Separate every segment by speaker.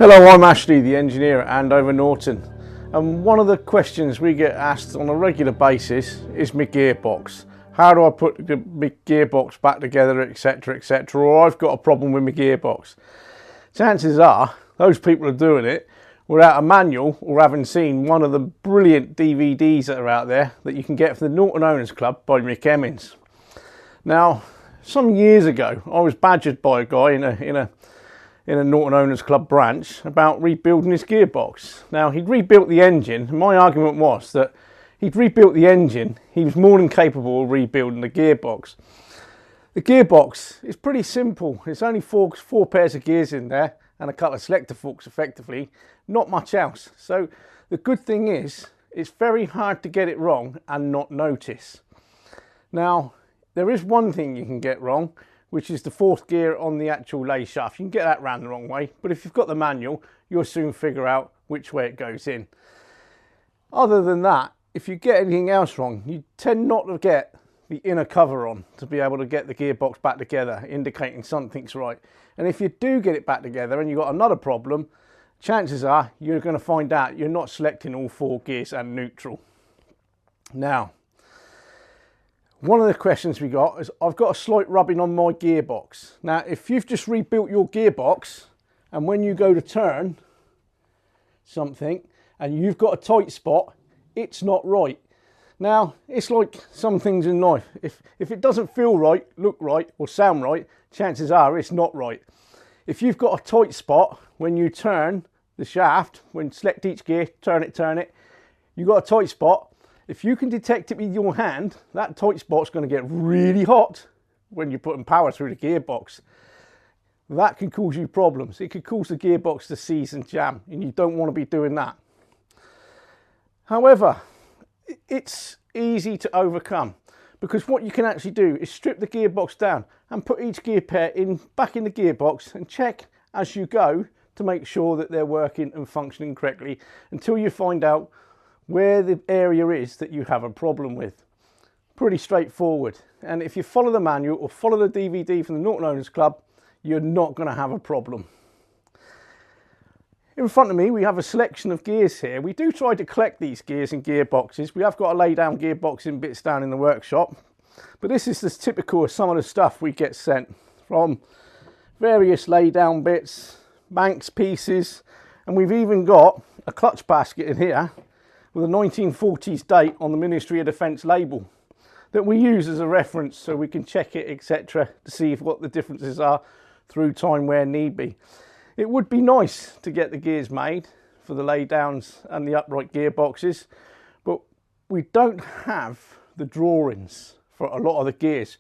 Speaker 1: Hello, I'm Ashley, the engineer at Andover Norton, and one of the questions we get asked on a regular basis is my gearbox. How do I put my gearbox back together, etc, etc, or I've got a problem with my gearbox. Chances are those people are doing it without a manual or having seen one of the brilliant DVDs that are out there that you can get from the Norton Owners Club by Mick Emmons. Now, some years ago I was badgered by a guy in a Norton Owners Club branch about rebuilding his gearbox. Now, he'd rebuilt the engine, and my argument was that he'd rebuilt the engine, he was more than capable of rebuilding the gearbox. The gearbox is pretty simple. It's only four pairs of gears in there and a couple of selector forks effectively, not much else. So the good thing is it's very hard to get it wrong and not notice. Now, there is one thing you can get wrong, which is the fourth gear on the actual lay shaft. You can get that round the wrong way, but if you've got the manual, you'll soon figure out which way it goes in. Other than that, if you get anything else wrong, you tend not to get the inner cover on to be able to get the gearbox back together, indicating something's right. And if you do get it back together and you've got another problem, chances are you're going to find out you're not selecting all four gears and neutral. Now, one of the questions we got is, I've got a slight rubbing on my gearbox. Now, if you've just rebuilt your gearbox and when you go to turn something and you've got a tight spot, it's not right. Now, it's like some things in life. If it doesn't feel right, look right, or sound right, chances are it's not right. If you've got a tight spot when you turn the shaft, when select each gear, turn it, you've got a tight spot. If you can detect it with your hand, that tight spot's going to get really hot when you're putting power through the gearbox. That can cause you problems. It could cause the gearbox to seize and jam, and you don't want to be doing that. However, it's easy to overcome, because what you can actually do is strip the gearbox down and put each gear pair back in the gearbox and check as you go to make sure that they're working and functioning correctly until you find out where the area is that you have a problem with. Pretty straightforward. And if you follow the manual or follow the DVD from the Norton Owners Club, you're not going to have a problem. In front of me we have a selection of gears here. We do try to collect these gears in gearboxes. We have got a lay down gearbox in bits down in the workshop, but this is just typical of some of the stuff we get sent from various lay down bits, Manx pieces, and we've even got a clutch basket in here with a 1940s date on the Ministry of Defence label that we use as a reference so we can check it, etc, to see what the differences are through time where need be. It would be nice to get the gears made for the lay downs and the upright gearboxes, but we don't have the drawings for a lot of the gears.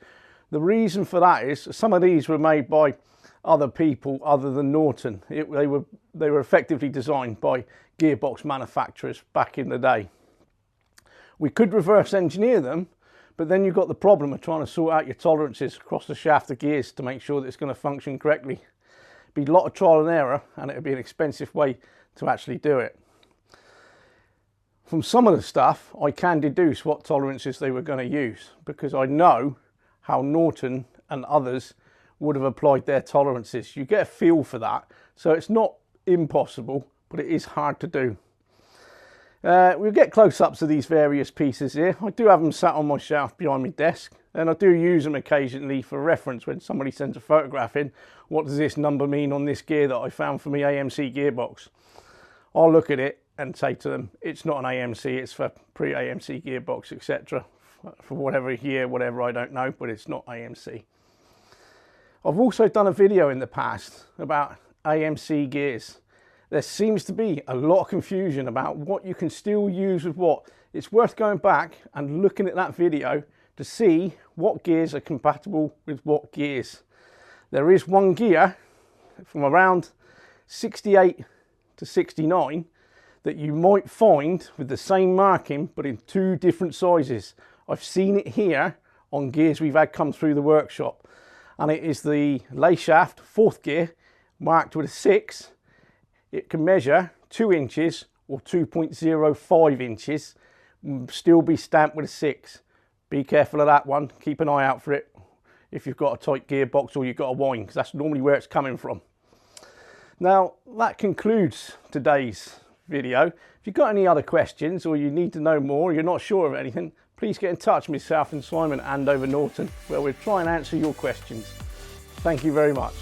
Speaker 1: The reason for that is some of these were made by other people other than Norton. They were effectively designed by gearbox manufacturers back in the day. We could reverse engineer them, but then you've got the problem of trying to sort out your tolerances across the shaft of gears to make sure that it's going to function correctly. It'd be a lot of trial and error, and it would be an expensive way to actually do it. From some of the stuff I can deduce what tolerances they were going to use, because I know how Norton and others would have applied their tolerances. You get a feel for that, so it's not impossible, but it is hard to do. We'll get close-ups of these various pieces here. I do have them sat on my shelf behind my desk, and I do use them occasionally for reference when somebody sends a photograph in. What does this number mean on this gear that I found for my AMC gearbox? I'll look at it and say to them, it's not an AMC, it's for pre-AMC gearbox, etc. For whatever year, whatever, I don't know, but it's not AMC. I've also done a video in the past about AMC gears. There seems to be a lot of confusion about what you can still use with what. It's worth going back and looking at that video to see what gears are compatible with what gears. There is one gear from around 68 to 69 that you might find with the same marking but in two different sizes. I've seen it here on gears we've had come through the workshop, and it is the lay shaft fourth gear marked with a 6. It can measure 2 inches or 2.05 inches, still be stamped with a 6. Be careful of that one, keep an eye out for it if you've got a tight gearbox or you've got a whine, because that's normally where it's coming from. Now that concludes today's video. If you've got any other questions or you need to know more, you're not sure of anything, please get in touch with myself and Simon at Andover Norton, where we'll try and answer your questions. Thank you very much.